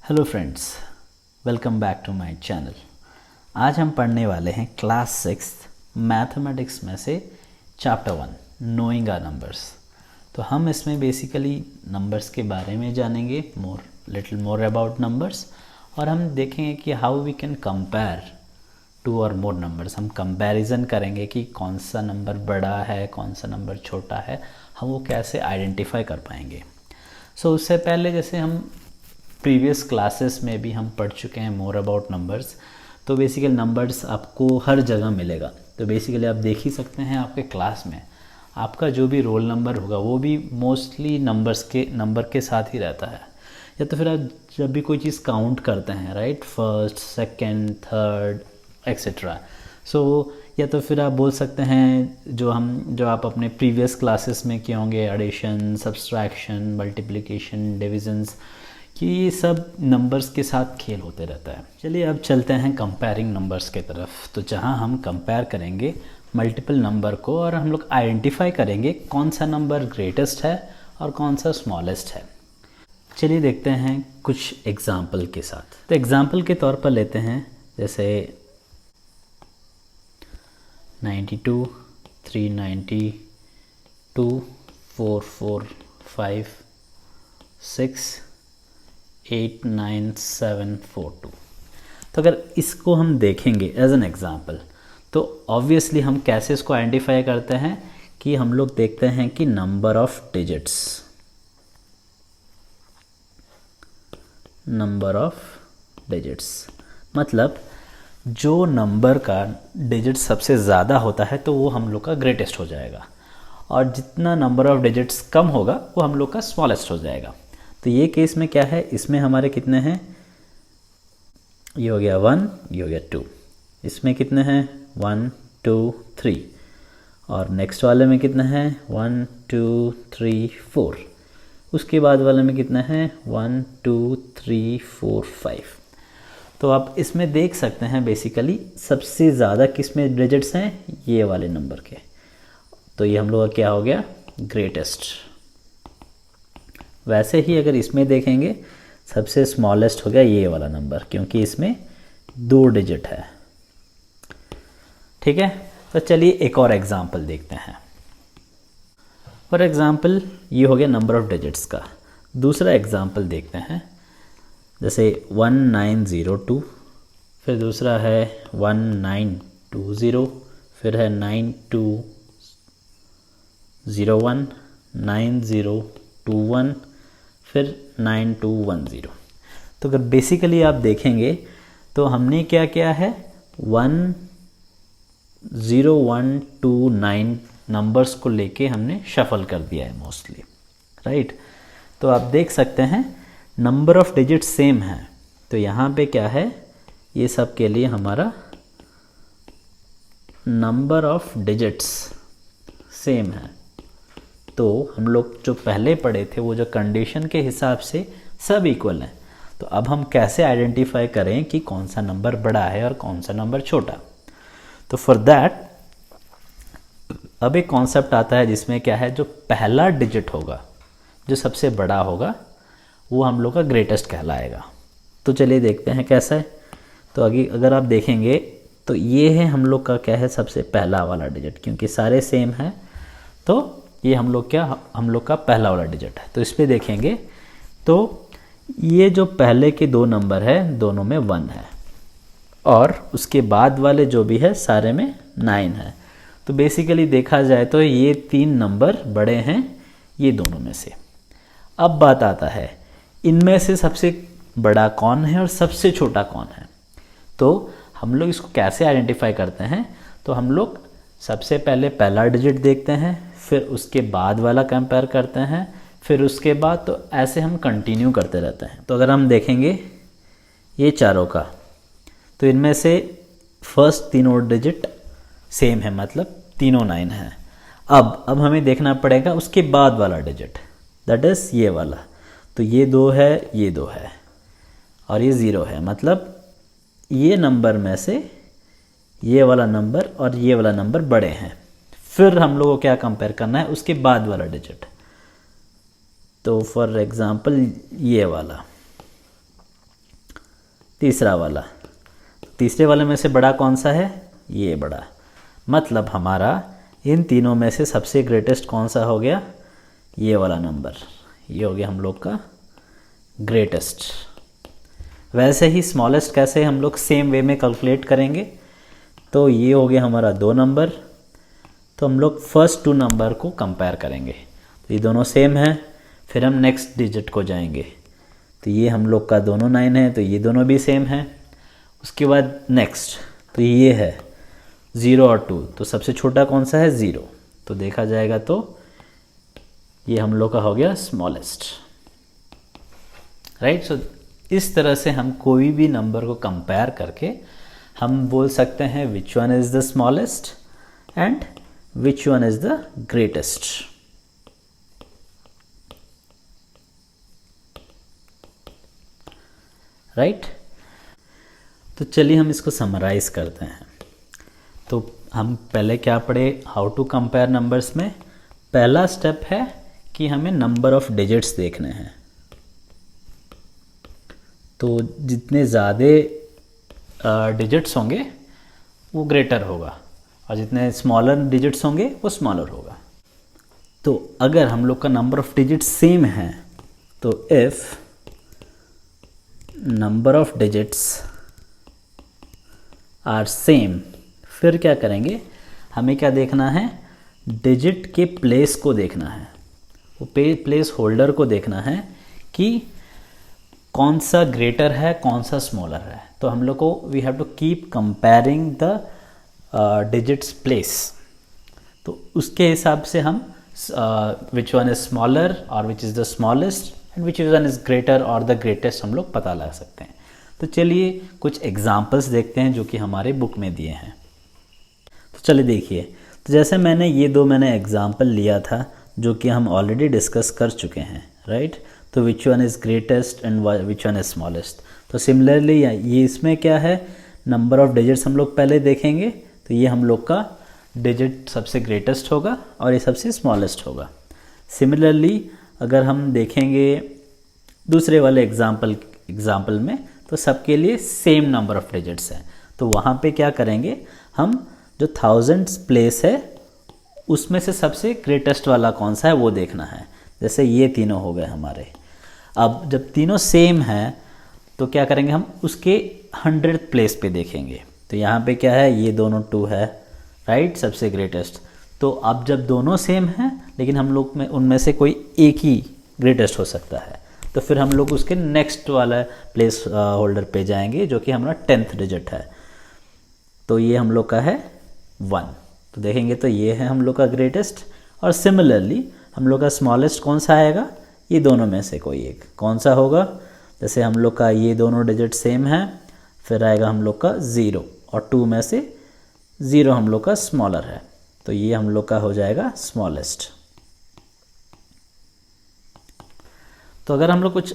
Hello friends, welcome back to my channel. आज हम पढ़ने वाले हैं क्लास 6 मैथमेटिक्स में से चैप्टर 1 नोइंग आवर नंबर्स। तो हम इसमें बेसिकली नंबर्स के बारे में जानेंगे, लिटिल मोर अबाउट नंबर्स, और हम देखेंगे कि how we can compare two और मोर नंबर्स। हम कंपैरिजन करेंगे कि कौन सा नंबर बड़ा है, कौन सा नंबर छोटा है, हम वो कैसे आइडेंटिफाई कर पाएंगे। सो उससे पहले जैसे हम प्रीवियस क्लासेस में भी हम पढ़ चुके हैं मोर अबाउट नंबर्स, तो बेसिकली नंबर्स आपको हर जगह मिलेगा। तो बेसिकली आप देख ही सकते हैं आपके क्लास में आपका जो भी रोल नंबर होगा वो भी मोस्टली नंबर के साथ ही रहता है। या तो फिर आप जब भी कोई चीज़ काउंट करते हैं, right, first, second, third etcetera, so या तो फिर आप बोल सकते हैं जो आप अपने प्रीवियस क्लासेस में किए होंगे, एडिशन, सब्सट्रैक्शन, मल्टीप्लिकेशन, डिविजन्स, कि ये सब नंबर्स के साथ खेल होते रहता है। चलिए अब चलते हैं कंपेयरिंग नंबर्स के तरफ। तो जहाँ हम कंपेयर करेंगे मल्टीपल नंबर को और हम लोग आइडेंटिफाई करेंगे कौन सा नंबर ग्रेटेस्ट है और कौन सा स्मॉलेस्ट है। चलिए देखते हैं कुछ एग्जाम्पल के साथ। तो एग्जाम्पल के तौर पर लेते हैं जैसे 92, 392, 445, 6, 89742। तो अगर इसको हम देखेंगे एज एन एग्जाम्पल, तो ऑब्वियसली हम कैसे इसको आइडेंटिफाई करते हैं कि हम लोग देखते हैं कि नंबर ऑफ डिजिट्स मतलब जो नंबर का डिजिट सबसे ज़्यादा होता है तो वो हम लोग का ग्रेटेस्ट हो जाएगा, और जितना नंबर ऑफ डिजिट्स कम होगा वो हम लोग का स्मॉलेस्ट हो जाएगा। तो ये केस में क्या है, इसमें हमारे कितने हैं, ये हो गया 1, ये हो गया 2, इसमें कितने हैं 1 2 3, और नेक्स्ट वाले में कितने हैं 1 2 3 4, उसके बाद वाले में कितने हैं 1 2 3 4 5। तो आप इसमें देख सकते हैं बेसिकली सबसे ज़्यादा किस में डिजिट्स हैं, ये वाले नंबर के। तो ये हम लोग का क्या हो गया, ग्रेटेस्ट। वैसे ही अगर इसमें देखेंगे सबसे स्मॉलेस्ट हो गया ये वाला नंबर, क्योंकि इसमें 2 डिजिट है। ठीक है, तो चलिए एक और एग्जांपल देखते हैं। फॉर एग्जांपल ये हो गया नंबर ऑफ डिजिट्स का। दूसरा एग्जांपल देखते हैं जैसे 1902, फिर दूसरा है 1920, फिर है 9201, 9021, फिर 9210। तो अगर बेसिकली आप देखेंगे तो हमने क्या किया है, 10129 नंबर्स को लेके हमने शफल कर दिया है मोस्टली, राइट। तो आप देख सकते हैं नंबर ऑफ डिजिट सेम है। तो यहाँ पे क्या है, ये सब के लिए हमारा नंबर ऑफ डिजिट्स सेम है। तो हम लोग जो पहले पढ़े थे वो जो कंडीशन के हिसाब से सब इक्वल हैं। तो अब हम कैसे आइडेंटिफाई करें कि कौन सा नंबर बड़ा है और कौन सा नंबर छोटा। तो फॉर दैट अब एक कॉन्सेप्ट आता है जिसमें क्या है, जो पहला डिजिट होगा जो सबसे बड़ा होगा वो हम लोग का ग्रेटेस्ट कहलाएगा। तो चलिए देखते हैं कैसा है। तो आगे अगर आप देखेंगे तो ये है हम लोग का क्या है, सबसे पहला वाला डिजिट, क्योंकि सारे सेम हैं तो ये हम लोग का पहला वाला डिजिट है। तो इस पर देखेंगे तो ये जो पहले के 2 नंबर है दोनों में 1 है, और उसके बाद वाले जो भी है सारे में 9 है। तो बेसिकली देखा जाए तो ये 3 नंबर बड़े हैं ये दोनों में से। अब बात आता है इनमें से सबसे बड़ा कौन है और सबसे छोटा कौन है। तो हम लोग इसको कैसे आइडेंटिफाई करते हैं, तो हम लोग सबसे पहले पहला डिजिट देखते हैं, फिर उसके बाद वाला कंपेयर करते हैं, फिर उसके बाद, तो ऐसे हम कंटिन्यू करते रहते हैं। तो अगर हम देखेंगे ये चारों का, तो इनमें से फर्स्ट तीनों डिजिट सेम है, मतलब तीनों 9 हैं। अब हमें देखना पड़ेगा उसके बाद वाला डिजिट, दैट इज़ ये वाला। तो ये 2 है, ये 2 है, और ये 0 है, मतलब ये नंबर में से ये वाला नंबर और ये वाला नंबर बड़े हैं। फिर हम लोगों को क्या कंपेयर करना है, उसके बाद वाला डिजिट। तो फॉर एग्जांपल ये वाला, तीसरा वाला, तीसरे वाले में से बड़ा कौन सा है, ये बड़ा, मतलब हमारा इन तीनों में से सबसे ग्रेटेस्ट कौन सा हो गया, ये वाला नंबर, ये हो गया हम लोग का ग्रेटेस्ट। वैसे ही स्मॉलेस्ट कैसे हम लोग सेम वे में कैलकुलेट करेंगे, तो ये हो गया हमारा 2 नंबर, तो हम लोग फर्स्ट 2 नंबर को कंपेयर करेंगे, तो ये दोनों सेम हैं, फिर हम नेक्स्ट डिजिट को जाएंगे, तो ये हम लोग का दोनों 9 है, तो ये दोनों भी सेम हैं। उसके बाद नेक्स्ट, तो ये है 0 और 2, तो सबसे छोटा कौन सा है, 0, तो देखा जाएगा तो ये हम लोग का हो गया स्मॉलेस्ट, राइट। सो इस तरह से हम कोई भी नंबर को कंपेयर करके हम बोल सकते हैं which one is the smallest and which one is the greatest. Right, तो चलिए हम इसको समराइज करते हैं। तो हम पहले क्या पढ़े, हाउ टू कंपेयर नंबर्स में पहला स्टेप है कि हमें नंबर ऑफ डिजिट्स देखने हैं, तो जितने ज़्यादा डिजिट्स होंगे वो ग्रेटर होगा और जितने स्मॉलर डिजिट्स होंगे वो स्मॉलर होगा। तो अगर हम लोग का नंबर ऑफ डिजिट्स सेम है, तो if number of digits are same, फिर क्या करेंगे, हमें क्या देखना है, डिजिट के प्लेस को देखना है, वो प्लेस होल्डर को देखना है कि कौन सा ग्रेटर है कौन सा स्मॉलर है। तो हम लोग को we have to keep comparing the digits place, तो उसके हिसाब से हम विच वन इज़ स्मॉलर और which is the smallest and which one is greater और द ग्रेटेस्ट हम लोग पता लगा सकते हैं। तो चलिए कुछ एग्जांपल्स देखते हैं जो कि हमारे बुक में दिए हैं। तो चलिए देखिए, तो जैसे मैंने ये 2 एग्जांपल लिया था जो कि हम ऑलरेडी डिस्कस कर चुके हैं, राइट। तो which one is greatest and which one is smallest. तो सिमिलरली ये इसमें क्या है, नंबर ऑफ डिजिट्स हम लोग पहले देखेंगे, तो ये हम लोग का डिजिट सबसे ग्रेटेस्ट होगा और ये सबसे स्मॉलेस्ट होगा। सिमिलरली अगर हम देखेंगे दूसरे वाले एग्जाम्पल में, तो सबके लिए सेम नंबर ऑफ डिजिट्स हैं, तो वहाँ पे क्या करेंगे, हम जो थाउजेंड्स प्लेस है उसमें से सबसे ग्रेटेस्ट वाला कौन सा है वो देखना है। जैसे ये तीनों हो गए हमारे, अब जब तीनों सेम हैं तो क्या करेंगे, हम उसके 100th प्लेस पे देखेंगे। तो यहाँ पे क्या है, ये दोनों 2 है, राइट, सबसे ग्रेटेस्ट। तो अब जब दोनों सेम हैं लेकिन हम लोग में उनमें से कोई एक ही ग्रेटेस्ट हो सकता है, तो फिर हम लोग उसके नेक्स्ट वाला प्लेस होल्डर पे जाएंगे जो कि हमारा 10th डिजिट है। तो ये हम लोग का है 1, तो देखेंगे तो ये है हम लोग का ग्रेटेस्ट। और सिमिलरली हम लोग का स्मॉलेस्ट कौन सा आएगा, ये दोनों में से कोई एक कौन सा होगा। जैसे हम लोग का ये दोनों डिजिट सेम है, फिर आएगा हम लोग का 0 और 2 में से 0 हम लोग का स्मॉलर है, तो ये हम लोग का हो जाएगा स्मॉलेस्ट। तो अगर हम लोग कुछ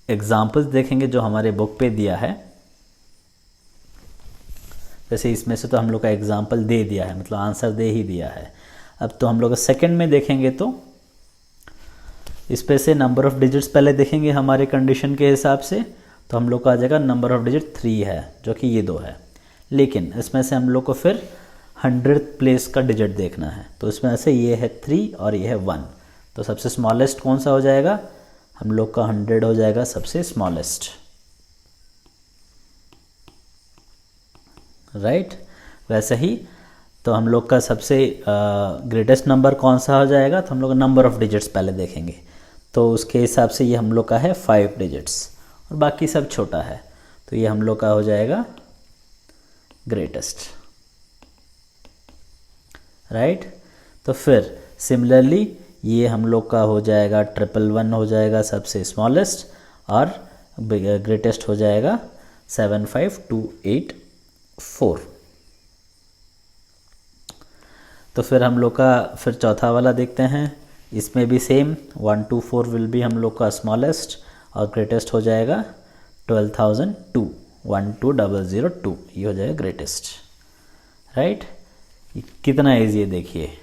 एग्जाम्पल्स देखेंगे जो हमारे बुक पे दिया है, जैसे इसमें से तो हम लोग का एग्जाम्पल दे दिया है, मतलब आंसर दे ही दिया है। अब तो हम लोग सेकंड में देखेंगे, तो इस पे से नंबर ऑफ डिजिट्स पहले देखेंगे हमारे कंडीशन के हिसाब से, तो हम लोग का आ जाएगा नंबर ऑफ डिजिट 3 है जो कि ये 2 है, लेकिन इसमें से हम लोग को फिर 100th प्लेस का डिजिट देखना है, तो इसमें से ये है 3 और ये है 1, तो सबसे स्मॉलेस्ट कौन सा हो जाएगा, हम लोग का 100 हो जाएगा सबसे स्मॉलेस्ट, राइट। वैसे ही तो हम लोग का सबसे ग्रेटेस्ट नंबर कौन सा हो जाएगा, तो हम लोग नंबर ऑफ डिजिट्स पहले देखेंगे, तो उसके हिसाब से ये हम लोग का है 5 डिजिट्स और बाकी सब छोटा है, तो ये हम लोग का हो जाएगा ग्रेटेस्ट, राइट। तो फिर सिमिलरली ये हम लोग का हो जाएगा 111 हो जाएगा सबसे स्मॉलेस्ट और ग्रेटेस्ट हो जाएगा 75284। तो फिर हम लोग का फिर चौथा वाला देखते हैं, इसमें भी सेम 124 विल भी हम लोग का स्मॉलेस्ट और ग्रेटेस्ट हो जाएगा 12002, 12002, ये हो जाएगा ग्रेटेस्ट, राइट। कितना ईजी है देखिए।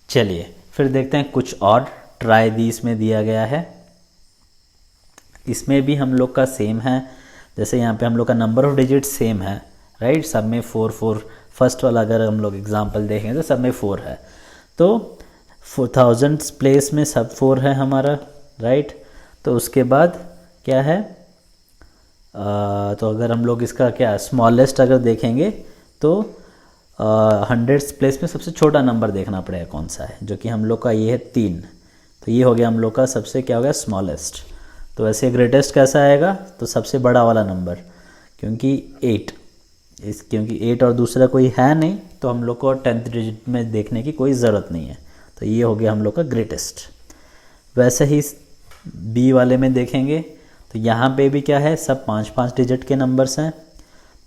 चलिए फिर देखते हैं कुछ और ट्राई दीस में दिया गया है। इसमें भी हम लोग का सेम है, जैसे यहाँ पे हम लोग का नंबर ऑफ डिजिट सेम है, राइट। सब में 4 4, फर्स्ट वाला अगर हम लोग एग्जांपल देखें तो सब में 4 है, तो 4000 प्लेस में सब 4 है हमारा, राइट। तो उसके बाद क्या है, तो अगर हम लोग इसका क्या स्मॉलेस्ट अगर देखेंगे तो 100 प्लेस में सबसे छोटा नंबर देखना पड़ेगा कौन सा है, जो कि हम लोग का ये है 3। तो ये हो गया हम लोग का सबसे क्या हो गया स्मॉलेस्ट। तो वैसे ग्रेटेस्ट कैसा आएगा, तो सबसे बड़ा वाला नंबर, क्योंकि 8 क्योंकि 8 और दूसरा कोई है नहीं, तो हम लोग को 10th डिजिट में देखने की कोई ज़रूरत नहीं है। तो ये हो गया हम लोग का ग्रेटेस्ट। वैसे ही बी वाले में देखेंगे तो यहाँ पे भी क्या है, सब 5 डिजिट के नंबर्स हैं।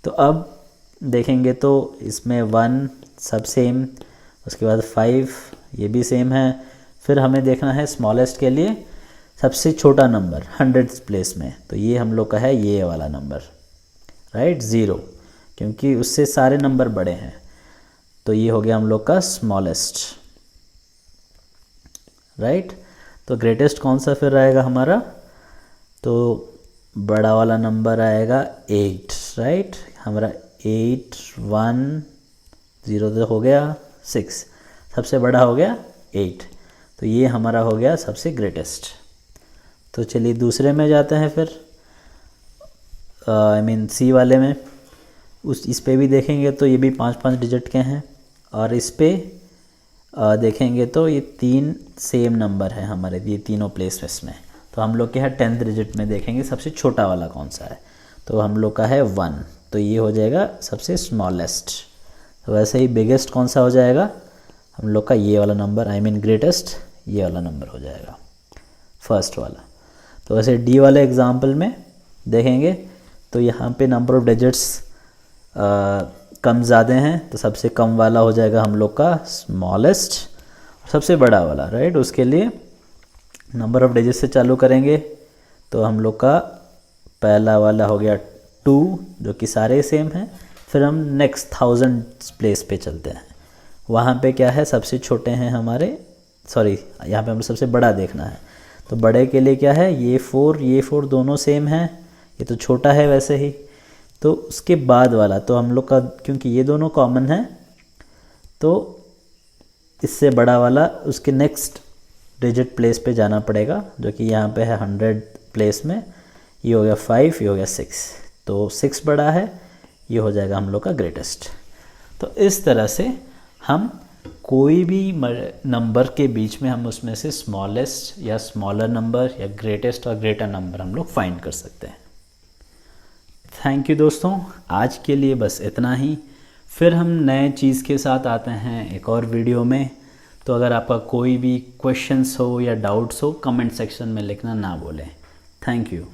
तो अब देखेंगे तो इसमें 1 सब सेम, उसके बाद 5 ये भी सेम है। फिर हमें देखना है स्मॉलेस्ट के लिए सबसे छोटा नंबर 100 प्लेस में, तो ये हम लोग का है ये वाला नंबर, राइट, 0, क्योंकि उससे सारे नंबर बड़े हैं। तो ये हो गया हम लोग का स्मॉलेस्ट, राइट। तो ग्रेटेस्ट कौन सा फिर आएगा हमारा, तो बड़ा वाला नंबर आएगा 8, राइट। हमारा 8 1 0 तो हो गया 6, सबसे बड़ा हो गया 8, तो ये हमारा हो गया सबसे ग्रेटेस्ट। तो चलिए दूसरे में जाते हैं फिर, सी वाले में। इस पे भी देखेंगे तो ये भी 5 डिजिट के हैं, और इस पे देखेंगे तो ये 3 सेम नंबर है हमारे, ये तीनों प्लेसेस में। तो हम लोग के यहाँ 10th डिजिट में देखेंगे सबसे छोटा वाला कौन सा है, तो हम लोग का है 1, तो ये हो जाएगा सबसे स्मॉलेस्ट। तो वैसे ही बिगेस्ट कौन सा हो जाएगा हम लोग का, ये वाला नंबर, ग्रेटेस्ट ये वाला नंबर हो जाएगा, फर्स्ट वाला। तो वैसे डी वाले एग्जाम्पल में देखेंगे तो यहाँ पे नंबर ऑफ डिजिट्स कम ज़्यादा हैं, तो सबसे कम वाला हो जाएगा हम लोग का स्मॉलेस्ट, सबसे बड़ा वाला, राइट। उसके लिए नंबर ऑफ डिजिट से चालू करेंगे, तो हम लोग का पहला वाला हो गया 2, जो कि सारे सेम हैं। फिर हम नेक्स्ट 1000 प्लेस पे चलते हैं, वहाँ पे क्या है सबसे छोटे हैं हमारे, सॉरी यहाँ पे हमें सबसे बड़ा देखना है। तो बड़े के लिए क्या है, ये 4 दोनों सेम हैं, ये तो छोटा है वैसे ही। तो उसके बाद वाला तो हम लोग का, क्योंकि ये दोनों कॉमन है, तो इससे बड़ा वाला उसके नेक्स्ट डिजिट प्लेस पे जाना पड़ेगा, जो कि यहाँ पे है 100 प्लेस में। ये हो गया 5, ये हो गया 6, तो 6 बड़ा है, ये हो जाएगा हम लोग का ग्रेटेस्ट। तो इस तरह से हम कोई भी नंबर के बीच में हम उसमें से स्मॉलेस्ट या स्मॉलर नंबर या ग्रेटेस्ट और ग्रेटर नंबर हम लोग फाइंड कर सकते हैं। थैंक यू दोस्तों, आज के लिए बस इतना ही। फिर हम नए चीज़ के साथ आते हैं एक और वीडियो में। तो अगर आपका कोई भी क्वेश्चंस हो या डाउट्स हो, कमेंट सेक्शन में लिखना ना भूलें। Thank you.